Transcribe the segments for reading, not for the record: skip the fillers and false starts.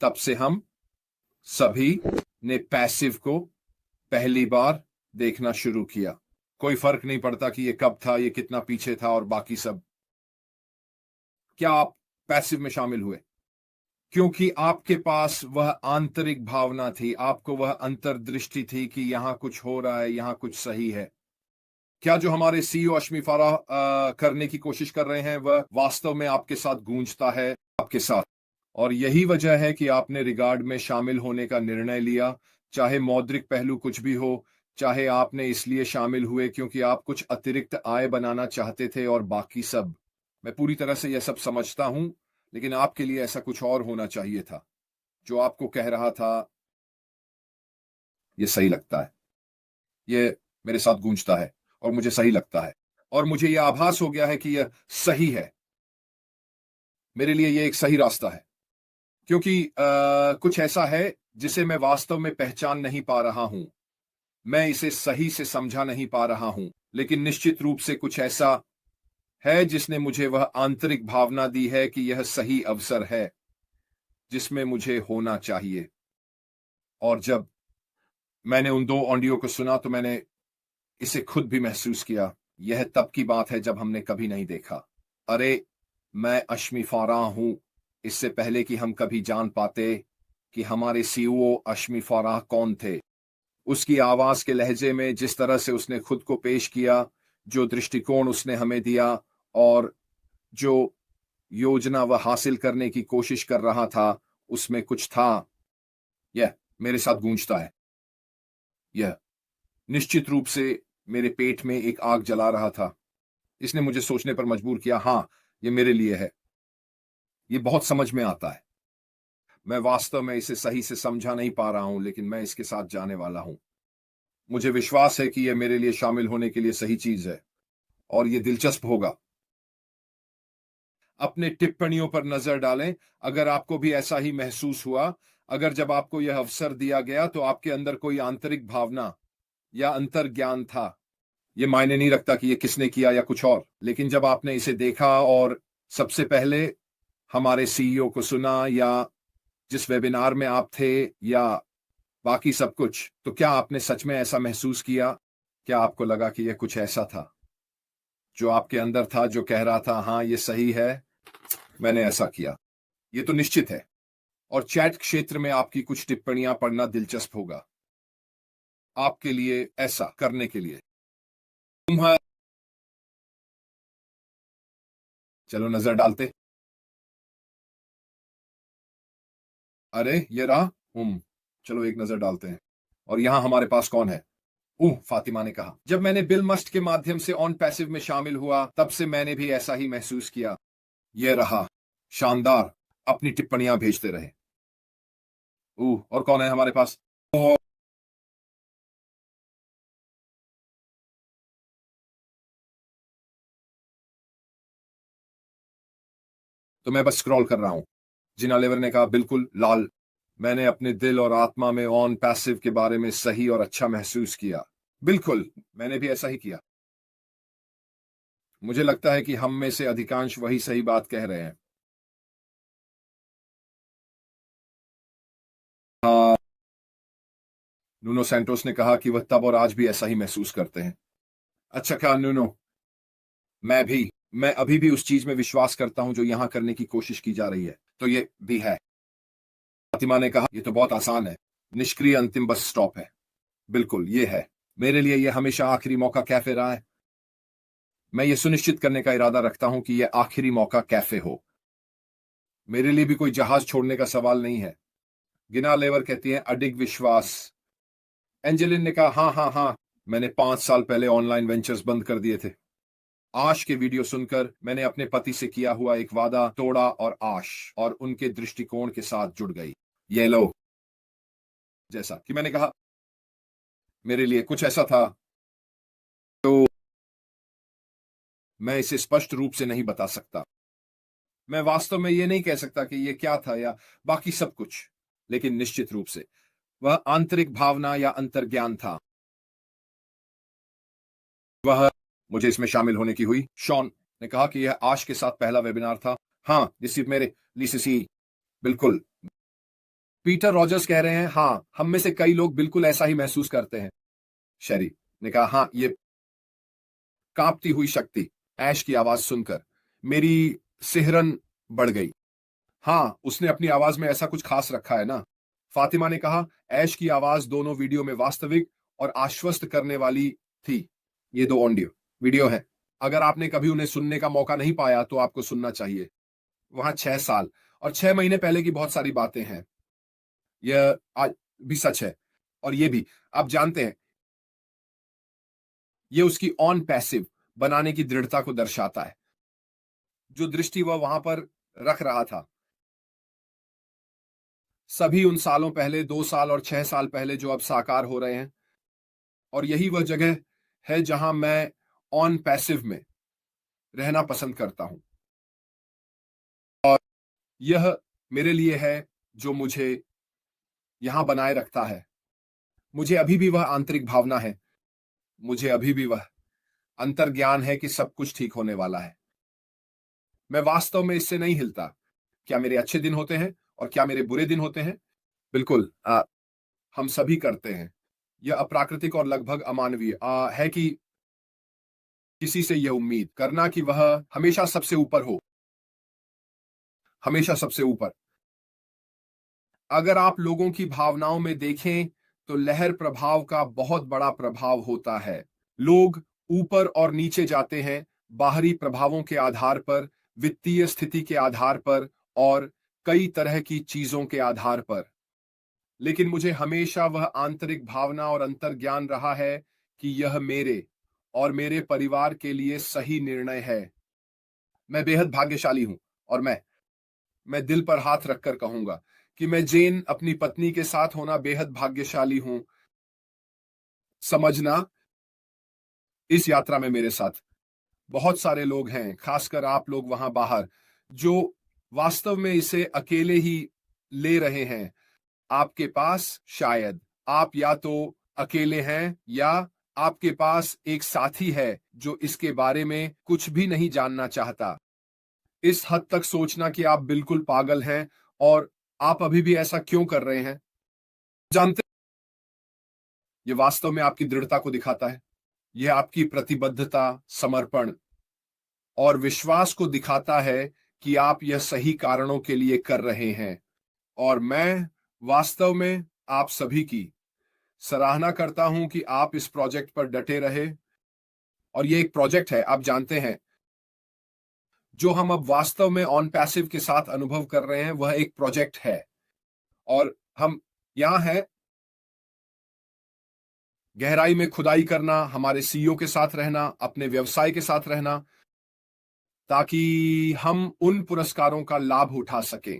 तब से हम सभी ने पैसिव को पहली बार देखना शुरू किया। कोई फर्क नहीं पड़ता कि ये कब था, ये कितना पीछे था और बाकी सब। क्या आप पैसिव में शामिल हुए? क्योंकि आपके पास वह आंतरिक भावना थी, आपको वह अंतर्दृष्टि थी कि यहां कुछ हो रहा है, यहां कुछ सही है। क्या जो हमारे सीईओ अश्मी फाराह करने की कोशिश कर रहे हैं वह वास्तव में आपके साथ गूंजता है? आपके साथ। और यही वजह है कि आपने रिगार्ड में शामिल होने का निर्णय लिया, चाहे मौद्रिक पहलू कुछ भी हो, चाहे आपने इसलिए शामिल हुए क्योंकि आप कुछ अतिरिक्त आय बनाना चाहते थे और बाकी सब। मैं पूरी तरह से यह सब समझता हूं, लेकिन आपके लिए ऐसा कुछ और होना चाहिए था जो आपको कह रहा था यह सही लगता है, यह मेरे साथ गूंजता है और मुझे सही लगता है, और मुझे यह आभास हो गया है कि यह सही है, मेरे लिए यह एक सही रास्ता है। क्योंकि कुछ ऐसा है जिसे मैं वास्तव में पहचान नहीं पा रहा हूं, मैं इसे सही से समझा नहीं पा रहा हूं, लेकिन निश्चित रूप से कुछ ऐसा है जिसने मुझे वह आंतरिक भावना दी है कि यह सही अवसर है जिसमें मुझे होना चाहिए। और जब मैंने उन दो ऑडियो को सुना तो मैंने इसे खुद भी महसूस किया। यह तब की बात है जब हमने कभी नहीं देखा। अरे, मैं अश्मी फाराह हूं, इससे पहले कि हम कभी जान पाते कि हमारे सीईओ अश्मी फाराह कौन थे। उसकी आवाज के लहजे में, जिस तरह से उसने खुद को पेश किया, जो दृष्टिकोण उसने हमें दिया और जो योजना वह हासिल करने की कोशिश कर रहा था, उसमें कुछ था। यह मेरे साथ गूंजता है। यह निश्चित रूप से मेरे पेट में एक आग जला रहा था। इसने मुझे सोचने पर मजबूर किया। हां, यह मेरे लिए है। यह बहुत समझ में आता है। मैं वास्तव में इसे सही से समझा नहीं पा रहा हूं, लेकिन मैं इसके साथ जाने वाला हूं। मुझे विश्वास है कि यह मेरे लिए शामिल होने के लिए सही चीज है और यह दिलचस्प होगा। अपने टिप्पणियों पर नजर डालें अगर आपको भी ऐसा ही महसूस हुआ। अगर जब आपको यह अवसर दिया गया तो आपके अंदर कोई आंतरिक भावना या अंतर्ज्ञान था। यह मायने नहीं रखता कि यह किसने किया या कुछ और, लेकिन जब आपने इसे देखा और सबसे पहले हमारे सीईओ को सुना या जिस वेबिनार में आप थे या बाकी सब कुछ, तो क्या आपने सच में ऐसा महसूस किया? क्या आपको लगा कि यह कुछ ऐसा था जो आपके अंदर था जो कह रहा था हाँ यह सही है, मैंने ऐसा किया? यह तो निश्चित है। और चैट क्षेत्र में आपकी कुछ टिप्पणियां पढ़ना दिलचस्प होगा आपके लिए ऐसा करने के लिए। तुम्हारा चलो नजर डालते। अरे ये रहा। चलो एक नजर डालते हैं। और यहां हमारे पास कौन है? फातिमा ने कहा, जब मैंने बिल मस्ट के माध्यम से ऑन पैसिव में शामिल हुआ तब से मैंने भी ऐसा ही महसूस किया। यह रहा। शानदार। अपनी टिप्पणियां भेजते रहे। और कौन है हमारे पास? तो मैं बस स्क्रॉल कर रहा हूं। जिना लेवर ने कहा, बिल्कुल लाल। मैंने अपने दिल और आत्मा में ऑन पैसिव के बारे में सही और अच्छा महसूस किया। बिल्कुल, मैंने भी ऐसा ही किया। मुझे लगता है कि हम में से अधिकांश वही सही बात कह रहे हैं। हाँ, नूनो सैंटोस ने कहा कि वह तब और आज भी ऐसा ही महसूस करते हैं। अच्छा कहा नूनो। मैं भी। मैं अभी भी उस चीज में विश्वास करता हूं जो यहां करने की कोशिश की जा रही है। तो ये भी है। फातिमा ने कहा, यह तो बहुत आसान है। निष्क्रिय अंतिम बस स्टॉप है। बिल्कुल ये है। मेरे लिए यह हमेशा आखिरी मौका कैफे रहा है। मैं ये सुनिश्चित करने का इरादा रखता हूं कि यह आखिरी मौका कैफे हो। मेरे लिए भी कोई जहाज छोड़ने का सवाल नहीं है। गिना लेवर कहती हैं, अडिग विश्वास। एंजेलिन ने कहा, हाँ हाँ हाँ, मैंने 5 साल पहले ऑनलाइन वेंचर्स बंद कर दिए थे। आश के वीडियो सुनकर मैंने अपने पति से किया हुआ एक वादा तोड़ा और आश और उनके दृष्टिकोण के साथ जुड़ गई। ये लो। जैसा कि मैंने कहा, मेरे लिए कुछ ऐसा था तो मैं इसे स्पष्ट रूप से नहीं बता सकता। मैं वास्तव में ये नहीं कह सकता कि ये क्या था या बाकी सब कुछ, लेकिन निश्चित रूप से वह आंतरिक भावना या अंतर्ज्ञान था। वह मुझे इसमें शामिल होने की हुई। शॉन ने कहा कि यह आश के साथ पहला वेबिनार था। हाँ, जिससे मेरे लिए बिल्कुल। पीटर रॉजर्स कह रहे हैं, हाँ, हम में से कई लोग बिल्कुल ऐसा ही महसूस करते हैं। शेरी ने कहा, हाँ, ये कांपती हुई शक्ति। ऐश की आवाज सुनकर मेरी सिहरन बढ़ गई। हाँ, उसने अपनी आवाज में ऐसा कुछ खास रखा है ना। फातिमा ने कहा, ऐश की आवाज दोनों वीडियो में वास्तविक और आश्वस्त करने वाली थी। ये दो ऑडियो वीडियो हैं। अगर आपने कभी उन्हें सुनने का मौका नहीं पाया तो आपको सुनना चाहिए। वहां 6 साल और 6 महीने पहले की बहुत सारी बातें हैं। यह आज भी सच है। और ये भी आप जानते हैं, ये उसकी ऑन पैसिव बनाने की दृढ़ता को दर्शाता है। जो दृष्टि वह वहां पर रख रहा था, सभी उन सालों पहले, 2 साल और 6 साल पहले, जो अब साकार हो रहे हैं। और यही वह जगह है जहां मैं ऑन पैसिव में रहना पसंद करता हूं। यह मेरे लिए है जो मुझे यहां बनाए रखता है। मुझे अभी भी वह आंतरिक भावना है, मुझे अभी भी वह अंतर्ज्ञान है कि सब कुछ ठीक होने वाला है। मैं वास्तव में इससे नहीं हिलता। क्या मेरे अच्छे दिन होते हैं और क्या मेरे बुरे दिन होते हैं? बिल्कुल, हम सभी करते हैं। यह अप्राकृतिक और लगभग अमानवीय है कि किसी से यह उम्मीद करना कि वह हमेशा सबसे ऊपर हो, हमेशा सबसे ऊपर। अगर आप लोगों की भावनाओं में देखें तो लहर प्रभाव का बहुत बड़ा प्रभाव होता है। लोग ऊपर और नीचे जाते हैं बाहरी प्रभावों के आधार पर, वित्तीय स्थिति के आधार पर और कई तरह की चीजों के आधार पर। लेकिन मुझे हमेशा वह आंतरिक भावना और अंतर्ज्ञान रहा है कि यह मेरे और मेरे परिवार के लिए सही निर्णय है। मैं बेहद भाग्यशाली हूं और मैं दिल पर हाथ रखकर कहूंगा कि मैं जेन अपनी पत्नी के साथ होना बेहद भाग्यशाली हूं। समझना, इस यात्रा में मेरे साथ बहुत सारे लोग हैं, खासकर आप लोग वहां बाहर, जो वास्तव में इसे अकेले ही ले रहे हैं। आपके पास शायद आप या तो अकेले हैं या आपके पास एक साथी है जो इसके बारे में कुछ भी नहीं जानना चाहता। इस हद तक सोचना कि आप बिल्कुल पागल हैं और आप अभी भी ऐसा क्यों कर रहे हैं। जानते, ये वास्तव में आपकी दृढ़ता को दिखाता है। यह आपकी प्रतिबद्धता, समर्पण और विश्वास को दिखाता है कि आप यह सही कारणों के लिए कर रहे हैं। और मैं वास्तव में आप सभी की सराहना करता हूं कि आप इस प्रोजेक्ट पर डटे रहे। और ये एक प्रोजेक्ट है, आप जानते हैं, जो हम अब वास्तव में ऑन पैसिव के साथ अनुभव कर रहे हैं, वह एक प्रोजेक्ट है। और हम यहां हैं गहराई में खुदाई करना, हमारे सीईओ के साथ रहना, अपने व्यवसाय के साथ रहना, ताकि हम उन पुरस्कारों का लाभ उठा सकें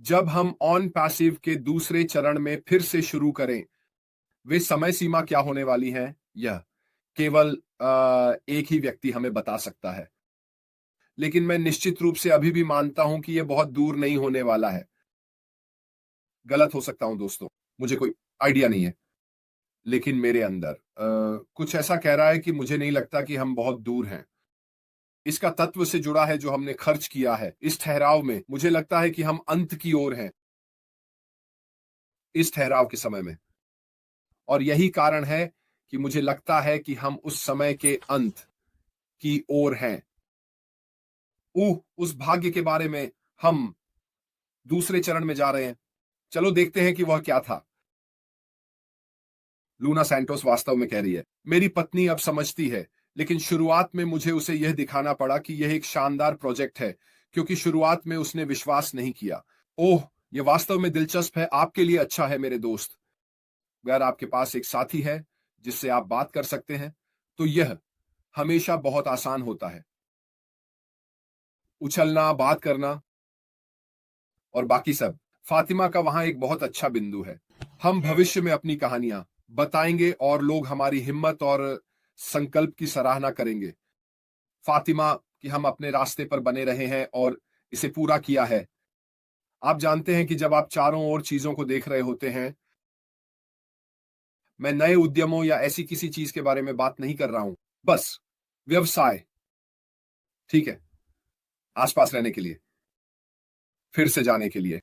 जब हम ऑन पैसिव के दूसरे चरण में फिर से शुरू करें। वे समय सीमा क्या होने वाली है, यह केवल एक ही व्यक्ति हमें बता सकता है। लेकिन मैं निश्चित रूप से अभी भी मानता हूं कि यह बहुत दूर नहीं होने वाला है। गलत हो सकता हूं दोस्तों, मुझे कोई आइडिया नहीं है। लेकिन मेरे अंदर कुछ ऐसा कह रहा है कि मुझे नहीं लगता कि हम बहुत दूर हैं। इसका तत्व से जुड़ा है जो हमने खर्च किया है इस ठहराव में। मुझे लगता है कि हम अंत की ओर हैं इस ठहराव के समय में। और यही कारण है कि मुझे लगता है कि हम उस समय के अंत की ओर हैं। उस भाग्य के बारे में हम दूसरे चरण में जा रहे हैं। चलो देखते हैं कि वह क्या था। लूना सैंटोस वास्तव में कह रही है, मेरी पत्नी अब समझती है, लेकिन शुरुआत में मुझे उसे यह दिखाना पड़ा कि यह एक शानदार प्रोजेक्ट है, क्योंकि शुरुआत में उसने विश्वास नहीं किया। ओह, यह वास्तव में दिलचस्प है, आपके लिए अच्छा है मेरे दोस्त। अगर आपके पास एक साथी है जिससे आप बात कर सकते हैं, तो यह हमेशा बहुत आसान होता है। उछलना, बात करना और बाकी सब। फातिमा का वहां एक बहुत अच्छा बिंदु है। हम भविष्य में अपनी कहानियां बताएंगे और लोग हमारी हिम्मत और संकल्प की सराहना करेंगे। फातिमा, कि हम अपने रास्ते पर बने रहे हैं और इसे पूरा किया है। आप जानते हैं कि जब आप चारों ओर चीजों को देख रहे होते हैं, मैं नए उद्यमों या ऐसी किसी चीज के बारे में बात नहीं कर रहा हूं, बस व्यवसाय, ठीक है, आसपास रहने के लिए, फिर से जाने के लिए।